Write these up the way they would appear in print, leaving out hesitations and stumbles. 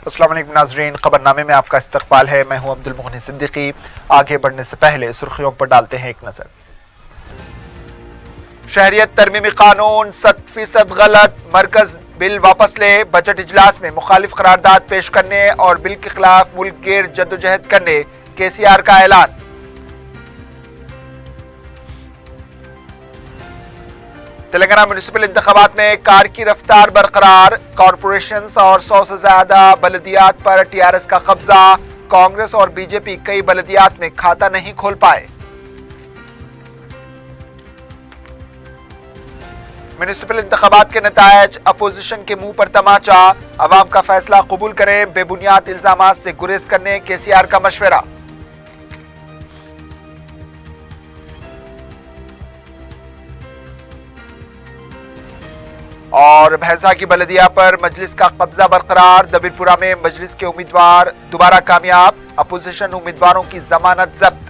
अस्सलाम वालेकुम नाज़रीन, खबरनामे में आपका इस्तकबाल है। मैं हूं अब्दुल मोहन सिद्दीकी। आगे बढ़ने से पहले सुर्खियों पर डालते हैं एक नजर। शहरियत तरमीमी कानून 100% गलत, मरकज बिल वापस ले। बजट इजलास में मुखालिफ करारदाद पेश करने और बिल के खिलाफ मुल्क गिर जद्दोजहद करने केसीआर का ऐलान। तेलंगाना म्युनिसिपल इंतखाबात में कार की रफ्तार बरकरार, कॉरपोरेशंस और 100 से ज्यादा बलदियात पर टीआरएस का कब्जा। कांग्रेस और बीजेपी कई बलदियात में खाता नहीं खोल पाए। म्युनिसिपल इंतखाबात के नतायज अपोजिशन के मुंह पर तमाचा, अवाम का फैसला कबूल करें, बेबुनियाद इल्जामात से गुरेज करने केसीआर का मशवरा। और भैंसा की बलदिया पर मजलिस का कब्जा बरकरार, दबिरपुरा में मजलिस के उम्मीदवार दोबारा कामयाब, अपोजिशन उम्मीदवारों की जमानत जब्त।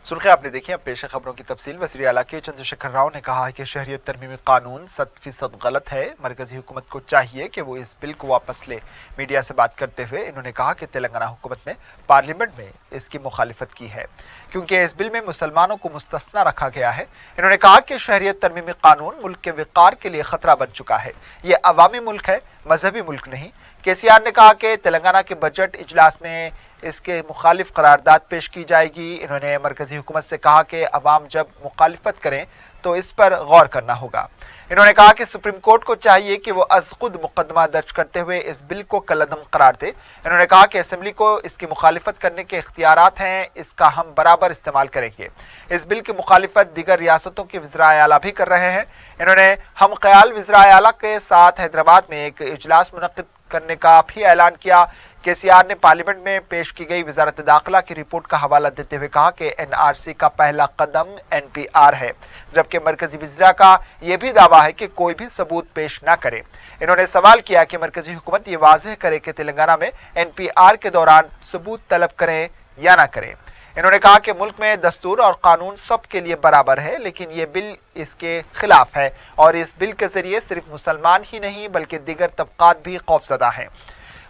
सुर्खियां आपने देखी, अब पेश खबरों की तफसील। वज़ीर आला के चंद्रशेखर राव ने कहा है कि शहरियत तरमीमी कानून 100% गलत है, मरकजी हुकूमत को चाहिए कि वो इस बिल को वापस ले। मीडिया से बात करते हुए इन्होंने कहा कि तेलंगाना हुकूमत ने पार्लियामेंट में इसकी मुखालिफत की है क्योंकि इस बिल में मुसलमानों को मुस्तस्ना रखा गया है। इन्होंने कहा कि शहरियत तरमीमी कानून मुल्क के विकार के लिए खतरा बन चुका है। ये अवामी मुल्क है, मजहबी मुल्क नहीं। केसीआर ने कहा कि तेलंगाना के बजट इजलास में इसके मुखालिफ करारदाद पेश की जाएगी। इन्होंने मरकजी हुकूमत से कहा कि अवाम जब मुखालिफत करें तो इस पर गौर करना होगा। इन्होंने कहा कि सुप्रीम कोर्ट को चाहिए कि वो अज खुद मुकदमा दर्ज करते हुए इस बिल को कलअदम करार दे। इन्होंने कहा कि असेंबली को इसकी मुखालिफत करने के इख्तियारात हैं, इसका हम बराबर इस्तेमाल करेंगे। इस बिल की मुखालिफत दीगर रियासतों के वज़राए आला भी कर रहे हैं। इन्होंने हम ख्याल वज़राए आला के साथ हैदराबाद में एक इजलास मुनक्किद करने का भी ऐलान किया। केसीआर ने पार्लियामेंट में पेश की गई वजारत दाखिला की रिपोर्ट का हवाला देते हुए कहा कि एनआरसी का पहला कदम एनपीआर है, जबकि मरकजी वज़ीरा का यह भी दावा है कि कोई भी सबूत पेश न करे। इन्होंने सवाल किया कि मरकजी हुकूमत ये वाज़ेह करे कि तेलंगाना में एनपीआर के दौरान सबूत तलब करें या ना करें। इन्होंने कहा कि मुल्क में दस्तूर और कानून सब के लिए बराबर है, लेकिन ये बिल इसके खिलाफ है और इस बिल के जरिए सिर्फ मुसलमान ही नहीं बल्कि दीगर तबकात भी खौफजदा हैं।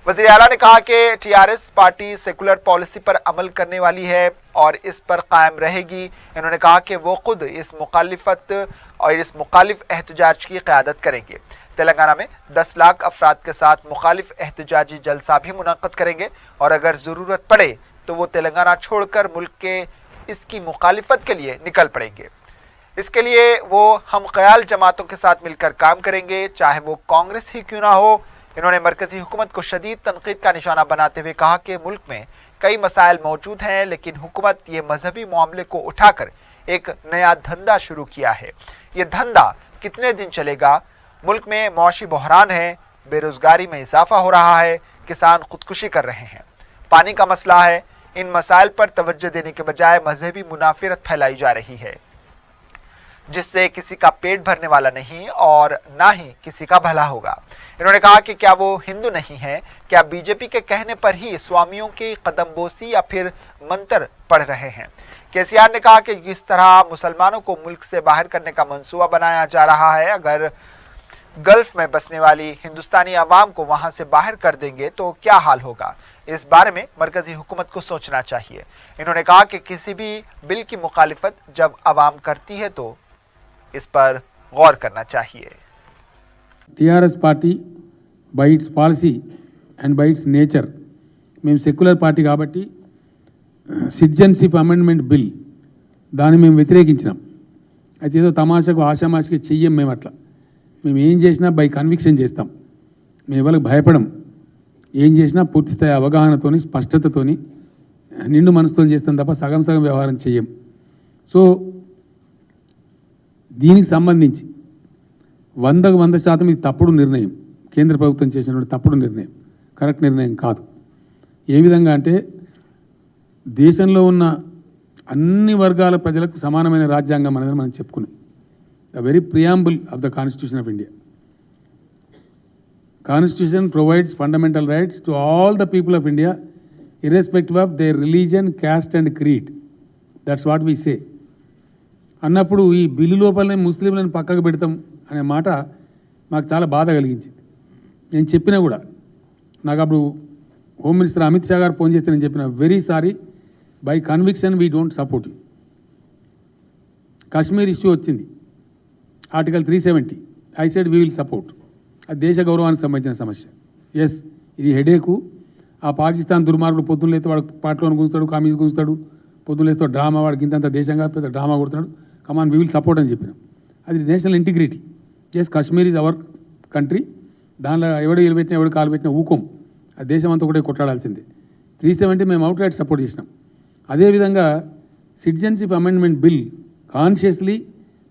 वज़ीर आला ने कहा कि टीआरएस पार्टी सेकुलर पॉलिसी पर अमल करने वाली है और इस पर कायम रहेगी। इन्होंने कहा कि वो खुद इस मुखालिफत और इस मुखालिफ एहतजाज की क़यादत करेंगे। तेलंगाना में 10 लाख अफराद के साथ मुखालिफ एहतजाजी जलसा भी मुनक्किद करेंगे और अगर ज़रूरत पड़े तो वो तेलंगाना छोड़कर मुल्क के इसकी मुखालिफत के लिए निकल पड़ेंगे। इसके लिए वो हम ख्याल जमातों के साथ मिलकर काम करेंगे, चाहे वो कांग्रेस ही क्यों ना हो। इन्होंने मरकजी हुकूमत को शदीद तनकीद का निशाना बनाते हुए कहा कि मुल्क में कई मसाइल मौजूद हैं, लेकिन हुकूमत ये मजहबी मामले को उठाकर एक नया धंधा शुरू किया है। ये धंधा कितने दिन चलेगा? मुल्क में मौशी बहरान है, बेरोजगारी में इजाफा हो रहा है, किसान खुदकुशी कर रहे हैं, पानी का मसला है। इन मसाइल पर तवज्जो देने के बजाय मजहबी मुनाफिरत फैलाई जा रही है, जिससे किसी का पेट भरने वाला नहीं और ना ही किसी का भला होगा। इन्होंने कहा कि क्या वो हिंदू नहीं है? क्या बीजेपी के कहने पर ही स्वामियों की कदमबोसी या फिर मंत्र पढ़ रहे हैं? केसीआर ने कहा कि जिस तरह मुसलमानों को मुल्क से बाहर करने का मंसूबा बनाया जा रहा है, अगर गल्फ में बसने वाली हिंदुस्तानी अवाम को वहां से बाहर कर देंगे तो क्या हाल होगा? इस बारे में मरकजी हुकूमत को सोचना चाहिए। इन्होंने कहा कि किसी भी बिल की मुखालिफत जब अवाम करती है तो इस पर गौर करना चाहिए। TRS party by it's policy and by it's nature మేము సెక్యులర్ పార్టీ కాబట్టి సిటిజన్షిప్ అమెండ్మెంట్ బిల్ దాన్ని మేము వ్యతిరేకించినాం. అయితే ఏదో తమాషకు ఆషామాషికి చెయ్యం. మేము అట్లా మేము ఏం చేసినా బై కన్విక్షన్ చేస్తాం. మేము ఎవరికి భయపడం. ఏం చేసినా పూర్తి స్థాయి అవగాహనతోని స్పష్టతతోని నిండు మనసుతో చేస్తాం తప్ప సగం సగం వ్యవహారం చెయ్యం. సో దీనికి సంబంధించి 100% ఇది తప్పుడు నిర్ణయం. కేంద్ర ప్రభుత్వం చేసినటువంటి తప్పుడు నిర్ణయం, కరెక్ట్ నిర్ణయం కాదు. ఏ విధంగా అంటే దేశంలో ఉన్న అన్ని వర్గాల ప్రజలకు సమానమైన రాజ్యాంగం అనేది మనం చెప్పుకున్నాం. The very preamble of the constitution of India. Constitution provides fundamental rights to all the people of India, irrespective of their religion, caste and creed. That's what we say. అన్నప్పుడు ఈ బిల్లు లోపలనే ముస్లింలను పక్కకు పెడతాం అనే మాట మాకు చాలా బాధ కలిగించింది. నేను చెప్పినా కూడా, నాకు అప్పుడు హోమ్ మినిస్టర్ అమిత్ షా గారు ఫోన్ చేస్తే నేను చెప్పిన, very sorry, by conviction we don't support you. Kashmir issue వచ్చింది, ఆర్టికల్ 370, I said we will support. అది దేశ గౌరవానికి సంబంధించిన సమస్య. ఎస్, ఇది హెడేకు. ఆ పాకిస్తాన్ దుర్మార్గుడు పొద్దున్న లేస్తే వాడు పాటలోని గుంజుతాడు, కామీజ్ గుంజుతాడు, పొద్దున్న లేస్తే డ్రామా, వాడికి ఇంతంత దేశంగా పెద్ద డ్రామా కొడుతున్నాడు, కమాన్ వీ విల్ సపోర్ట్ అని చెప్పినాం. అది national integrity. Yes, Kashmir is our country. దానిలో ఎవడు ఇల్లు పెట్టినా ఎవడు కాలు పెట్టినా ఊకోం. ఆ దేశం అంతా కూడా కొట్టాడాల్సిందే. 370 మేము అవుట్ రైట్ సపోర్ట్ చేసినాం. అదేవిధంగా సిటిజన్షిప్ అమెండ్మెంట్ బిల్ కాన్షియస్లీ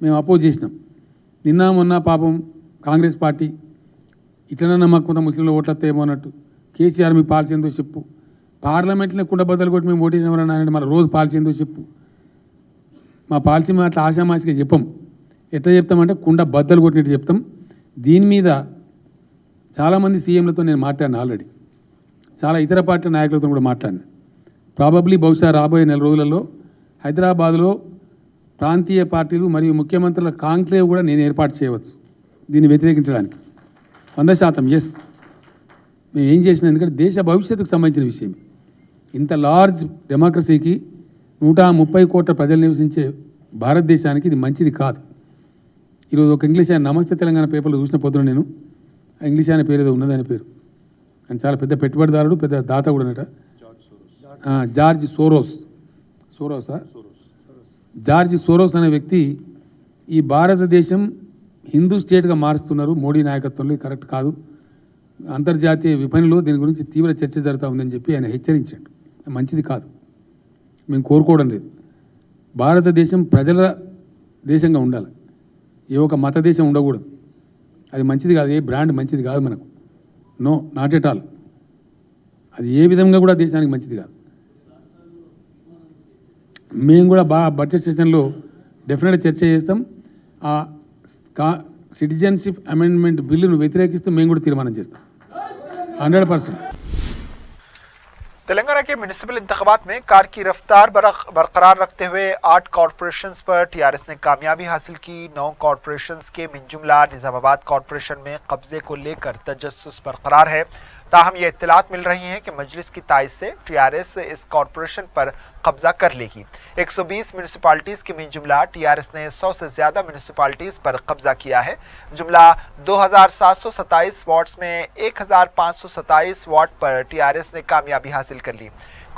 మేము అపోజ్ చేసినాం. నిన్న మొన్న పాపం కాంగ్రెస్ పార్టీ ఇట్లనన్నా మాకు కొంత ముస్లింలు ఓట్లు వస్తాయేమో అన్నట్టు, కేసీఆర్ మీ పాలసీ ఏందో చెప్పు, పార్లమెంట్లో కుండ బద్దలు కొట్టి మేము ఓటేసామని అంటే మన రోజు పాలసీ ఏందో చెప్పు. మా పాలసీ మేము అట్లా ఆశామాషిగా చెప్పం. ఎట్లా చెప్తామంటే కుండ బద్దలు కొట్టినట్టు చెప్తాం. దీని మీద చాలామంది సీఎంలతో నేను మాట్లాడిన, ఆల్రెడీ చాలా ఇతర పార్టీ నాయకులతో కూడా మాట్లాడినా. ప్రాబబ్లీ బహుశా రాబోయే నెల రోజులలో హైదరాబాద్లో ప్రాంతీయ పార్టీలు మరియు ముఖ్యమంత్రుల కాంక్లేవ్ కూడా నేను ఏర్పాటు చేయవచ్చు దీన్ని వ్యతిరేకించడానికి. 100% ఎస్, మేము ఏం చేసినా, ఎందుకంటే దేశ భవిష్యత్తుకు సంబంధించిన విషయం. ఇంత లార్జ్ డెమోక్రసీకి 130 కోట్ల ప్రజలు నివసించే భారతదేశానికి ఇది మంచిది కాదు. ఈరోజు ఒక ఇంగ్లీష్ ఆయన నమస్తే తెలంగాణ పేపర్లో చూసిన పొద్దున నేను, ఆ ఇంగ్లీష్ ఆయన పేరు ఏదో ఉన్నది, ఆయన పేరు, ఆయన చాలా పెద్ద పెట్టుబడిదారుడు, పెద్ద దాత కూడా అనట, జార్జ్ సోరోస్ అనే వ్యక్తి ఈ భారతదేశం హిందూ స్టేట్గా మారుస్తున్నారు మోడీ నాయకత్వంలో, ఇది కరెక్ట్ కాదు, అంతర్జాతీయ విపణిలో దీని గురించి తీవ్ర చర్చ జరుగుతూ ఉందని చెప్పి ఆయన హెచ్చరించాడు. మంచిది కాదు, మేము కోరుకోవడం లేదు. భారతదేశం ప్రజల దేశంగా ఉండాలి, ఏ ఒక మత దేశం ఉండకూడదు. అది మంచిది కాదు, ఏ బ్రాండ్ మంచిది కాదు మనకు. No, not at all. అది ఏ విధంగా కూడా దేశానికి మంచిది కాదు. మేము కూడా బడ్జెట్ సెషన్లో డెఫినెట్గా చర్చ చేస్తాం. ఆ సిటిజన్షిప్ అమెండ్మెంట్ బిల్లును వ్యతిరేకిస్తూ మేము కూడా తీర్మానం చేస్తాం 100%. तेलंगाना के म्युनिसिपल इंतखाबात में कार की रफ्तार बरकरार रखते हुए 8 कॉरपोरेशंस पर टीआरएस ने कामयाबी हासिल की. 9 कॉरपोरेशंस के मिनजुमला निजामाबाद कॉरपोरेशन में कब्जे को लेकर तजस्सुस बरकरार है. ताहम ये इत्तलात मिल रही हैं कि मजलिस की ताइज से टीआरएस इस कॉरपोरेशन पर कब्जा कर लेगी. 120 म्यूनिसिपालिटीज के मिनजुमला टीआरएस ने 100 से ज्यादा म्यूनिसिपालिटीज पर कब्जा किया है. जुमला 2727 वार्ड्स में 1527 वार्ड पर टीआरएस ने कामयाबी हासिल कर ली.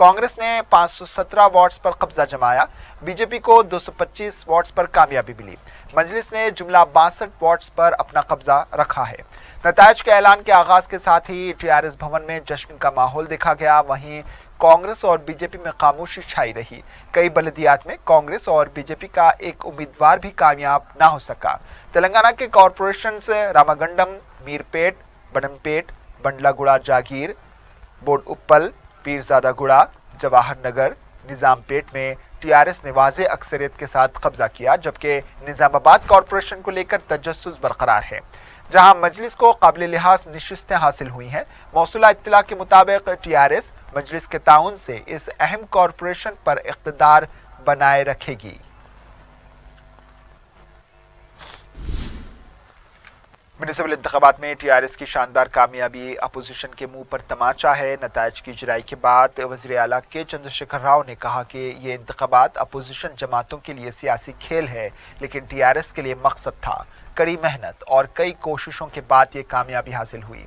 कांग्रेस ने 517 वार्ड्स पर कब्जा जमाया. बीजेपी को 225 वार्ड्स पर कामयाबी मिली. मजलिस ने जुमला 62 वार्ड्स पर अपना कब्जा रखा है. नताइज के ऐलान के आगाज के साथ ही टीआरएस भवन में जश्न का माहौल देखा गया. वहीं कांग्रेस और बीजेपी में खामोशी छाई रही. कई बल्दियात में कांग्रेस और बीजेपी का एक उम्मीदवार भी कामयाब ना हो सका. तेलंगाना के कॉरपोरेशंस रामागंडम, मीरपेट, बनमपेट, बंडलागुड़ा जागीर, बोर्ड उप्पल, पीरजादागुड़ा, जवाहर नगर, निजामपेट में टीआरएस ने वाज़े अक्सरियत के साथ कब्जा किया, जबकि निजामाबाद कॉरपोरेशन को लेकर तजस्सुस बरकरार है, जहां मजलिस को काबिल लिहाज नशिस्तें हासिल हुई हैं. मौसूला इत्तला के मुताबिक टीआरएस मजलिस के ताउन से इस अहम कॉरपोरेशन पर इख्तिदार बनाए रखेगी. म्युनिसिपल इंतखाबात में टीआरएस की शानदार कामयाबी अपोजिशन के मुंह पर तमाचा है. नताइज की इजराई के बाद वज़ीर आला के चंद्रशेखर राव ने कहा कि ये इंतखाबात अपोजिशन जमातों के लिए सियासी खेल है, लेकिन टीआरएस के लिए मकसद था. कड़ी मेहनत और कई कोशिशों के बाद ये कामयाबी हासिल हुई.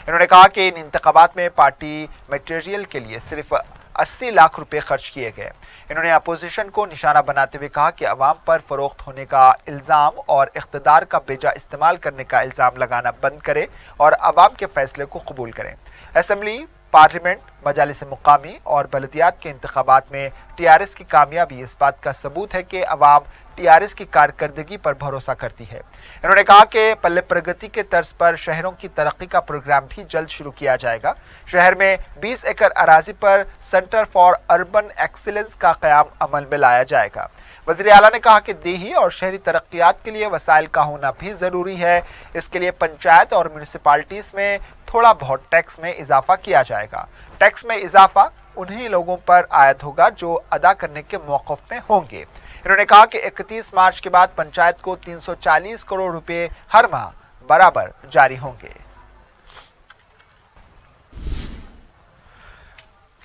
इन्होंने कहा कि इन इंतखाबात में पार्टी मटेरियल के लिए सिर्फ 80 लाख रुपए खर्च किए गए. इन्होंने अपोजिशन को निशाना बनाते हुए कहा कि अवाम पर फरोख्त होने का इल्ज़ाम और इख्तिदार का बेजा इस्तेमाल करने का इल्ज़ाम लगाना बंद करे और अवाम के फैसले को कबूल करें. असेंबली, पार्लियामेंट, मजालिस मुकामी और बल्दियात के इंतखाबात में टीआरएस की कामयाबी इस बात का सबूत है कि अवाम टीआरएस की कारकर्दगी पर भरोसा करती है. इन्होंने कहा कि पल्ले प्रगति के तर्ज पर शहरों की तरक्की का प्रोग्राम भी जल्द शुरू किया जाएगा. शहर में 20 एकड़ अराजी पर सेंटर फॉर अर्बन एक्सीलेंस का क़याम अमल में लाया जाएगा. वज़ीर आला ने कहा कि देही और शहरी तरक्कियात के लिए वसाइल का होना भी ज़रूरी है. इसके लिए पंचायत और म्यूनिसिपालिटीज़ में थोड़ा बहुत टैक्स में इजाफा किया जाएगा. टैक्स में इजाफा उन्हीं लोगों पर आयद होगा जो अदा करने के मौक़िफ़ में होंगे। इन्होंने कहा कि 31 मार्च के बाद पंचायत को 340 करोड़ रुपए हर माह बराबर जारी होंगे।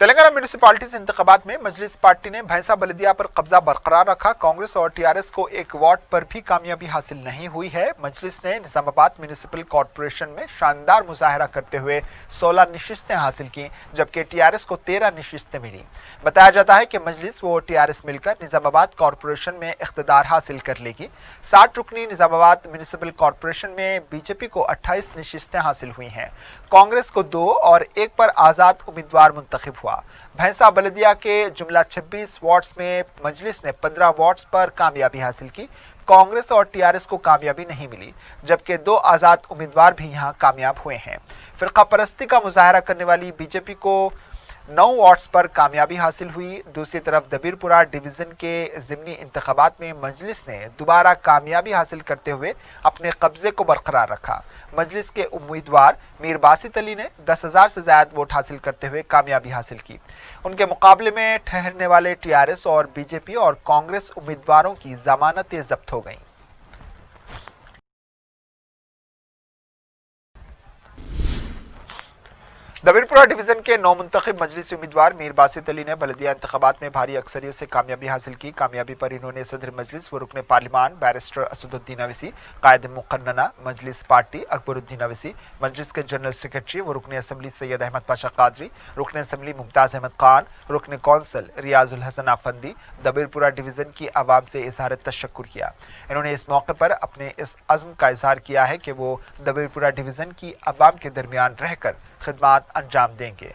तेलंगाना म्यूनिसिपैलिटीज इंतखाबात में मजलिस पार्टी ने भैंसा बल्दिया पर कब्जा बरकरार रखा। कांग्रेस और टीआरएस को एक वार्ड पर भी कामयाबी हासिल नहीं हुई है। मजलिस ने निजामाबाद म्यूनिसिपल कॉर्पोरेशन में शानदार मुजाहरा करते हुए 16 नशिस्तें हासिल की, जबकि टीआरएस को 13 नशिस्तें मिली। बताया जाता है कि मजलिस व टीआरएस मिलकर निजामाबाद कॉर्पोरेशन में इख्तिदार हासिल कर लेगी। 60 रुकनी निजामाबाद म्यूनिसिपल कॉर्पोरेशन में बीजेपी को 28 नशिस्तें हासिल हुई हैं। कांग्रेस को 2 और 1 पर आज़ाद उम्मीदवार मुंतखब हुआ। भैंसा बल्दिया के जुमला 26 वार्ड्स में मजलिस ने 15 वार्ड्स पर कामयाबी हासिल की। कांग्रेस और टीआरएस को कामयाबी नहीं मिली, जबकि 2 आज़ाद उम्मीदवार भी यहां कामयाब हुए हैं। फिरका परस्ती का मुजाहरा करने वाली बीजेपी को 9 वार्ड्स पर कामयाबी हासिल हुई। दूसरी तरफ दबीरपुरा डिवीजन के ज़िमनी इंतखाबात में मजलिस ने दोबारा कामयाबी हासिल करते हुए अपने कब्जे को बरकरार रखा। मजलिस के उम्मीदवार मीर बासित अली ने 10,000 से ज़्यादा वोट हासिल करते हुए कामयाबी हासिल की। उनके मुकाबले में ठहरने वाले टीआरएस और बीजेपी और कांग्रेस उम्मीदवारों की जमानतें जब्त हो गईं। दबीरपुरा डिवीजन के 9 मुंतखब मजलिसी उम्मीदवार मीर बासित अली ने बल्दिया इंतखाबात में भारी अक्सरियत से कामयाबी हासिल की। कामयाबी पर इन्होंने सदर मजलिस व रुकन पार्लिमान बैरिस्टर असदुद्दीन अवैसी, कायद मुकन्नना मजलिस पार्टी अकबरुद्दीन अवैसी, मजलिस के जनरल सेक्रेटरी व रुकन असम्बली सैयद अहमद पाशा कादरी, रुकन असम्बली मुमताज़ अहमद खान, रुकन कौंसल रियाजुल हसन आफंदी, दबीरपुरा डिवीजन की आवाम से इजहार तशक्कुर किया। इन्होंने इस मौके पर अपने इस अज़्म का इजहार किया है कि वो दबीरपुरा डिवीजन की आवाम के दरमियान रहकर खिदमत अंजाम देंगे।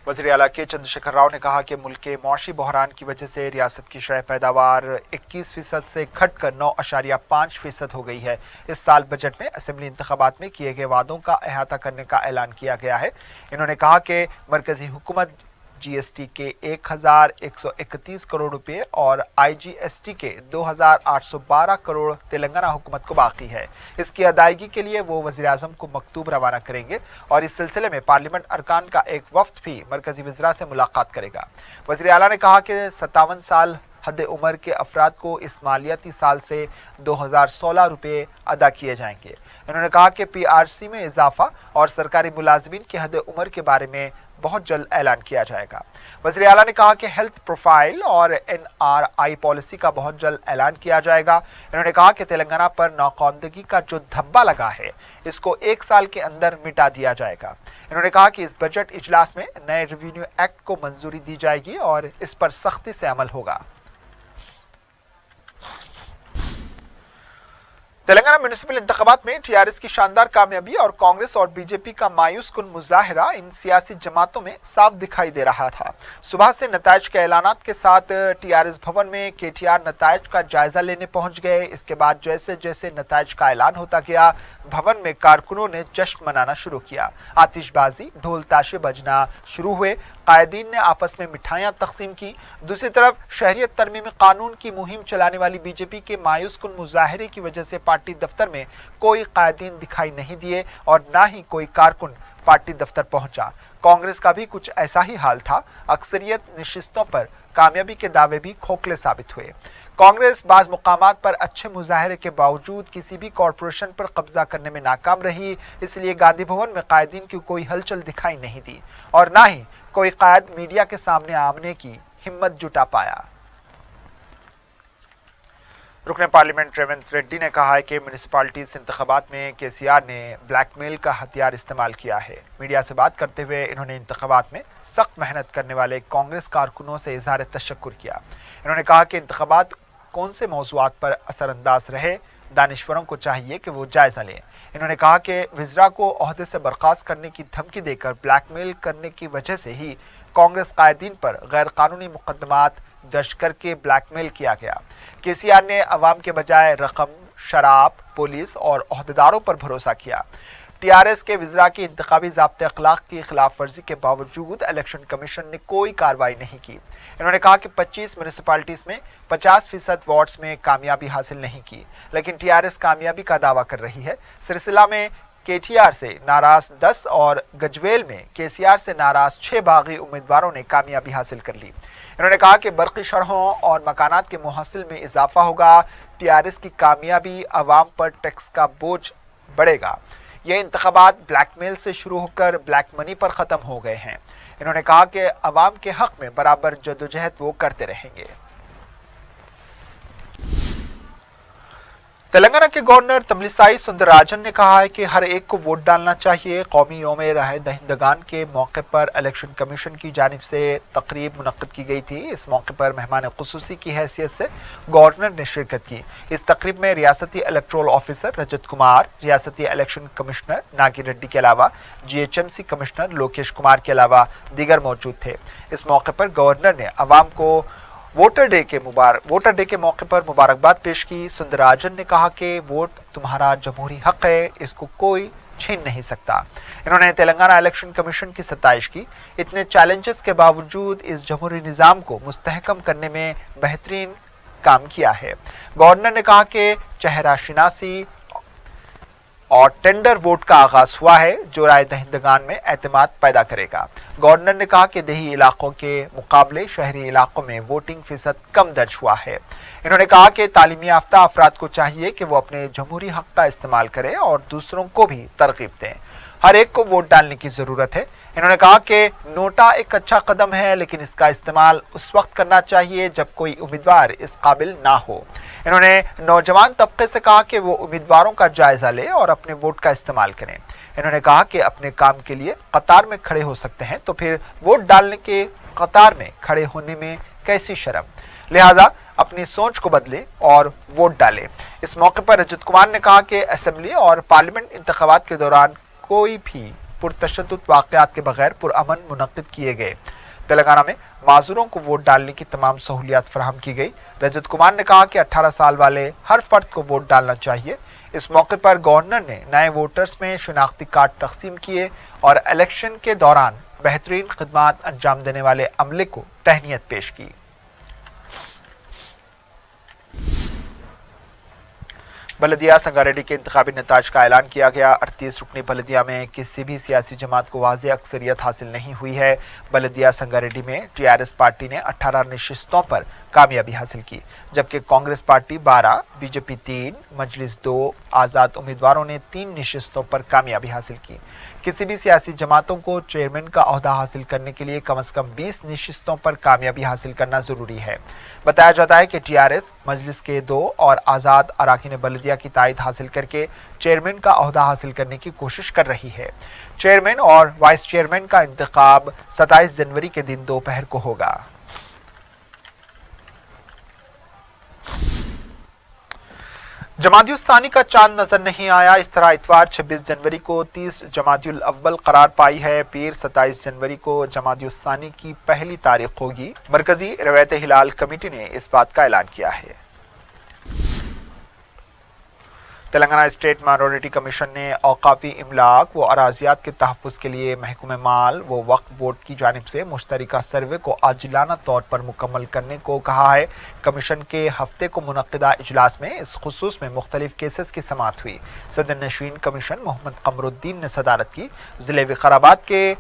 वज़ीर आला के चंद्रशेखर राव ने कहा कि मुल्क के मौशी बहरान की वजह से रियासत की शरह पैदावार 21% से घटकर 9.5% हो गई है। इस साल बजट में असेंबली इंतखाबात में किए गए वादों का अहाता करने का ऐलान किया गया है। इन्होंने कहा कि मरकजी हुकूमत जीएसटी के 1,131 करोड़ रुपए और आईजीएसटी के 2,812 करोड़ तेलंगाना हुकूमत को बाकी है। इसकी अदायगी के लिए वो वज़ीर आज़म को मकतूब रवाना करेंगे और इस सिलसिले में पार्लियामेंट अरकान का एक वफ्द भी मरकजी वज़रा से मुलाकात करेगा। वज़ीर आला ने कहा कि 57 साल हद उम्र के अफराद को इस मालियाती साल से 2016 रुपये अदा किए जाएंगे। इन्होंने कहा कि पीआरसी में इजाफा और सरकारी मुलाजमीन की हद उम्र के बारे में बहुत जल्द ऐलान किया जाएगा। वज़ीर आला ने कहा कि हेल्थ प्रोफाइल और एनआरआई पॉलिसी का बहुत जल्द ऐलान किया जाएगा। इन्होंने कहा कि तेलंगाना पर नाकामदगी का जो धब्बा लगा है इसको 1 साल के अंदर मिटा दिया जाएगा। इन्होंने कहा कि इस बजट इजलास में नए रेवेन्यू एक्ट को मंजूरी दी जाएगी और इस पर सख्ती से अमल होगा। तेलंगाना म्यूनिसिपल इंतखाबात में टीआरएस की शानदार कामयाबी और कांग्रेस और बीजेपी का मायूस कुन मुजाहरा इन सियासी जमातों में साफ दिखाई दे रहा था। सुबह से नताइज के ऐलानात के साथ टीआरएस भवन में केटीआर नताइज का जायजा लेने पहुंच गए। इसके बाद जैसे जैसे नताइज का ऐलान होता गया, भवन में कारकुनों ने जश्न मनाना शुरू किया। आतिशबाजी, ढोल ताशे बजना शुरू हुए। कायदीन ने आपस में मिठाइयां तकसीम की। दूसरी तरफ शहरियत तरमीमी कानून की मुहिम चलाने वाली बीजेपी के मायूस कुन मुजाहरे की वजह से पार्टी दफ्तर में कोई कायदीन दिखाई नहीं दिए और ना ही कोई कारकुन पार्टी दफ्तर पहुंचा। कांग्रेस का भी कुछ ऐसा ही हाल था। अक्सरियत नशिस्तों पर कामयाबी के दावे भी खोखले साबित हुए। कांग्रेस बाज मुकामात पर अच्छे मुजाहरे के बावजूद किसी भी कॉरपोरेशन पर कब्जा करने में नाकाम रही। इसलिए गांधी भवन में कायदीन की कोई हलचल दिखाई नहीं दी और ना ही कोई कायद मीडिया के सामने आने की हिम्मत जुटा पाया। रुकन पार्लियामेंट रेवंत रेड्डी ने कहा है कि म्यूनिसिपैलिटीज इंतखाबात में केसीआर ने ब्लैकमेल का हथियार इस्तेमाल किया है। मीडिया से बात करते हुए इन्होंने इंतखाबात में सख्त मेहनत करने वाले कांग्रेस कारकुनों से इजहार तशक्कुर किया। इन्होंने कहा कि इंतखाबात कौन से मौज़ूआत पर असरअंदाज रहे, दानिश्वरों को चाहिए कि वो जायजा लें। इन्होंने कहा कि वज़रा को ओहदे से बर्खास्त करने की धमकी देकर ब्लैकमेल करने की वजह से ही कांग्रेस कायदीन पर गैर कानूनी मुकदमात दर्ज करके ब्लैकमेल किया गया। केसीआर ने अवाम के बजाय रकम, शराब, पुलिस और ओहदेदारों पर भरोसा किया। टीआरएस के वज़रा की इंतखाबी ज़ाब्ते अखलाक की खिलाफ वर्जी के बावजूद इलेक्शन कमीशन ने कोई कार्रवाई नहीं की। इन्होंने कहा कि 25 म्यूनिसिपैलिटीज़ में 50% वार्ड्स में कामयाबी हासिल नहीं की, लेकिन टीआरएस कामयाबी का दावा कर रही है। सिलसिला में केटीआर से नाराज 10 और गजवेल में केसीआर से नाराज 6 बागी उम्मीदवारों ने कामयाबी हासिल कर ली। इन्होंने कहा कि बरकी शरहों और मकानात के मुहासिल में इजाफा होगा। टीआरएस की कामयाबी अवाम पर टैक्स का बोझ बढ़ेगा। ये इंतखाबात ब्लैकमेल से शुरू होकर ब्लैक मनी पर ख़त्म हो गए हैं। इन्होंने कहा कि अवाम के हक में बराबर जद्दोजहद वो करते रहेंगे। तेलंगाना के गवर्नर तमिलिसाई सुंदरराजन ने कहा है कि हर एक को वोट डालना चाहिए। कौमी यौम राह दहिंदगान के मौके पर इलेक्शन कमीशन की जानिब से तकरीब मुनक्किद की गई थी। इस मौके पर मेहमान खुसूसी की हैसियत से गवर्नर ने शिरकत की। इस तकरीब में रियासती इलेक्टोरल ऑफिसर रजत कुमार, रियासती इलेक्शन कमिश्नर नागी रेड्डी के अलावा GHMC कमिश्नर लोकेश कुमार के अलावा दीगर मौजूद थे। इस मौके पर गवर्नर ने अवाम को वोटर डे के मौके पर मुबारकबाद पेश की। सुंदरराजन ने कहा कि वोट तुम्हारा जमहूरी हक है, इसको कोई छीन नहीं सकता। इन्होंने तेलंगाना इलेक्शन कमीशन की सताइश की। इतने चैलेंजेस के बावजूद इस जमहूरी निज़ाम को मुस्तहकम करने में बेहतरीन काम किया है। गवर्नर ने कहा कि चेहरा शिनासी और टेंडर वोट का आगाज हुआ है, जो राय दहिंदगान में एतमाद पैदा करेगा। गवर्नर ने कहा कि देही इलाकों के मुकाबले शहरी इलाकों में वोटिंग फीसद कम दर्ज हुआ है। इन्होंने कहा कि तालीमी याफ्ता अफराद को चाहिए कि वो अपने जमहूरी हक का इस्तेमाल करें और दूसरों को भी तरगीब दें। हर एक को वोट डालने की ज़रूरत है। इन्होंने कहा कि नोटा एक अच्छा कदम है, लेकिन इसका इस्तेमाल उस वक्त करना चाहिए जब कोई उम्मीदवार इस काबिल ना हो। इन्होंने नौजवान तबके से कहा कि वो उम्मीदवारों का जायजा लें और अपने वोट का इस्तेमाल करें। इन्होंने कहा कि अपने काम के लिए कतार में खड़े हो सकते हैं, तो फिर वोट डालने के कतार में खड़े होने में कैसी शर्म। लिहाजा अपनी सोच को बदले और वोट डालें। इस मौके पर रजत कुमार ने कहा कि असेंबली और पार्लियामेंट इंतखाबात के दौरान कोई भी पुरतशद्दुद वाक़यात के बगैर पुरअमन मुनक्किद किए गए। तेलंगाना में माजूरों को वोट डालने की तमाम सहूलियात फराहम की गई। रजत कुमार ने कहा कि 18 साल वाले हर फर्द को वोट डालना चाहिए। इस मौके पर गवर्नर ने नए वोटर्स में शिनाख्ती कार्ड तकसीम किए और इलेक्शन के दौरान बेहतरीन खिदमात अंजाम देने वाले अमले को तहनीत पेश की। बलदिया संगारेड्डी के इंतखाबी नताज का ऐलान किया गया। 38 रुकनी बलदिया में किसी भी सियासी जमात को वाज़ेह अक्सरियत हासिल नहीं हुई है। बलदिया संगारेड्डी में टीआरएस पार्टी ने 18 नशिस्तों पर कामयाबी हासिल की, जबकि कांग्रेस पार्टी 12, बीजेपी 3, मजलिस 2, आज़ाद उम्मीदवारों ने 3 नशिस्तों पर कामयाबी हासिल की। किसी भी सियासी जमातों को चेयरमैन का ओहदा हासिल करने के लिए कम से कम 20 नशिस्तों पर कामयाबी हासिल करना जरूरी है। बताया जाता है कि टीआरएस मजलिस के 2 और आज़ाद अराकीन बलदिया की तायद हासिल करके चेयरमैन का ओहदा हासिल करने की कोशिश कर रही है। चेयरमैन और वाइस चेयरमैन का इंतखाब 27 जनवरी के दिन दोपहर को होगा। जमातियुस्सानी का चांद नजर नहीं आया। इस तरह इतवार 26 जनवरी को 30 जमातियुल अव्वल करार पाई है। पीर 27 जनवरी को जमातियुस्सानी की पहली तारीख होगी। मरकजी रवैयत हिलाल कमेटी ने इस बात का ऐलान किया है। तेलंगाना स्टेट माइनॉरिटी कमीशन ने औकाफी इमलाक व अराजियात के तहफ़्फ़ुज़ के लिए महकमे माल व वक्फ बोर्ड की जानिब से मुश्तरका सर्वे को आजिलाना तौर पर मुकम्मल करने को कहा है। कमीशन के हफ्ते को मुनक्किदा इजलास में इस खुसूस में मुख्तलिफ केसेस की समाअत हुई। सदर नशीन कमीशन मोहम्मद कमरुद्दीन ने सदारत की। ज़िले विकाराबाद के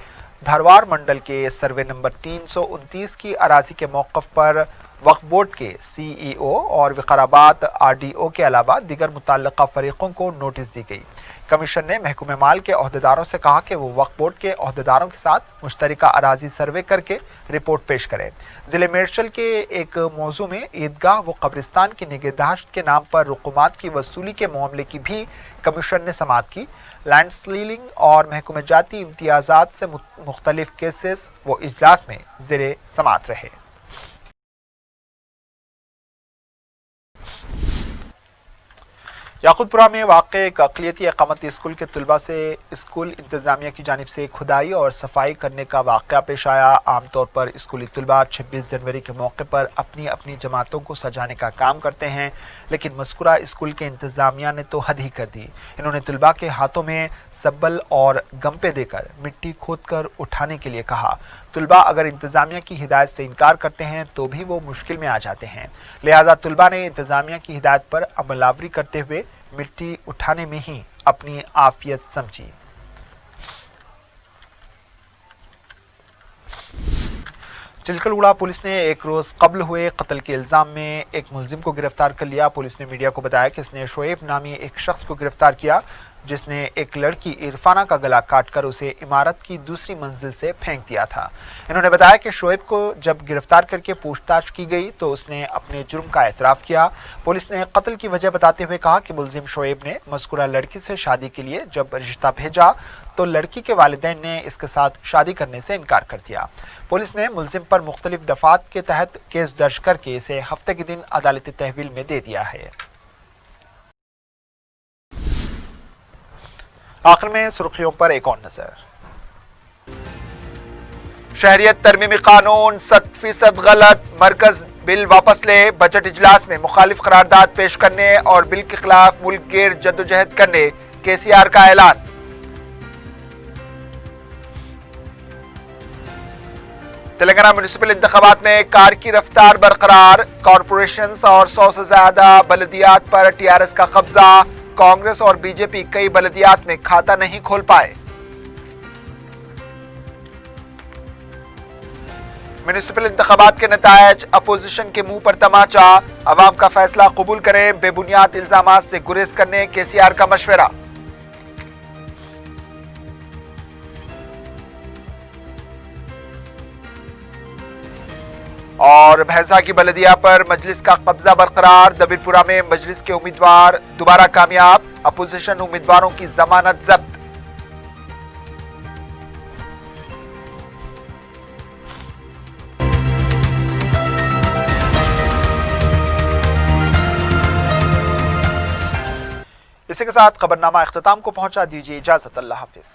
धारवाड़ मंडल के सर्वे नंबर 329 की अराजी के मौक़िफ़ पर वक्फ बोर्ड के CEO और विकाराबाद RDO के अलावा दीगर मुतल्लिका फरीकों को नोटिस दी गई। कमीशन ने महकमे माल के अहदेदारों से कहा कि वो वक्फ बोर्ड के अहदेदारों के साथ मुश्तरका अराजी सर्वे करके रिपोर्ट पेश करें। ज़िले मेरशल के एक मौजू में ईदगाह व कब्रिस्तान की निगहदाश्त के नाम पर रुकुमात की वसूली के मामले की भी कमीशन ने समाअत की। लैंड सीलिंग और महकमे जाती इम्तियाजात से मुख्तलिफ केसेस वो इजलास में ज़ेरे समाअत रहे। याकूतपुरा में वाक़ एक अक़लियती अक़ामती स्कूल के तलबा से स्कूल इंतज़ामिया की जानिब से खुदाई और सफाई करने का वाक़या पेश आया। आमतौर पर स्कूली तलबा 26 जनवरी के मौके पर अपनी अपनी जमातों को सजाने का काम करते हैं, लेकिन मज़कूरा स्कूल के इंतज़ामिया ने तो हद ही कर दी। इन्होंने तलबा के हाथों में सब्बल और गंपे देकर मिट्टी खोद कर उठाने के लिए कहा। तलबा अगर इंतज़ामिया की हिदायत से इनकार करते हैं तो भी वो मुश्किल में आ जाते हैं। लिहाजा तलबा ने इंतज़ामिया की हिदायत पर अमलावरी करते हुए मिट्टी उठाने में ही अपनी आफियत समझी। चिलकलगुड़ा पुलिस ने एक रोज कब्ल हुए कत्ल के इल्जाम में एक मुलजिम को गिरफ्तार कर लिया। पुलिस ने मीडिया को बताया कि इसने शोएब नामी एक शख्स को गिरफ्तार किया, जिसने एक लड़की इरफाना का गला काटकर उसे इमारत की दूसरी मंजिल से फेंक दिया था। इन्होंने बताया कि शोएब को जब गिरफ्तार करके पूछताछ की गई तो उसने अपने जुर्म का एतराफ़ किया। पुलिस ने कत्ल की वजह बताते हुए कहा कि मुलजिम शोएब ने मज़कूरा लड़की से शादी के लिए जब रिश्ता भेजा तो लड़की के वालिदैन ने इसके साथ शादी करने से इनकार कर दिया। पुलिस ने मुलजिम पर मुख्तलिफ दफात के तहत केस दर्ज करके इसे हफ्ते के दिन अदालती तहवील में दे दिया है। आखिर में सुर्खियों पर एक और नजर। शहरियत तरमीमी कानून 100% गलत, मरकज बिल वापस ले। बजट इजलास में मुखालिफ करारदाद पेश करने और बिल के खिलाफ मुल्क गिर जद्दोजहद करने केसीआर का ऐलान। तेलंगाना म्युनिसिपल इंतखाबात में कार की रफ्तार बरकरार, कॉरपोरेशन और 100 से ज्यादा बलदियात पर टीआरएस का कब्जा। कांग्रेस और बीजेपी कई बलदियात में खाता नहीं खोल पाए। म्युनिसिपल इंतखाबात के नतायज अपोजिशन के मुंह पर तमाचा, अवाम का फैसला कबूल करें, बेबुनियाद इल्जामात से गुरेज करने केसीआर का मशवरा। और भैंसा की बलदिया पर मजलिस का कब्जा बरकरार, दबिरपुरा में मजलिस के उम्मीदवार दोबारा कामयाब, अपोजिशन उम्मीदवारों की जमानत जब्त। इसी के साथ खबरनामा इख्तिताम को पहुंचा। दीजिए इजाजत, अल्लाह हाफिज।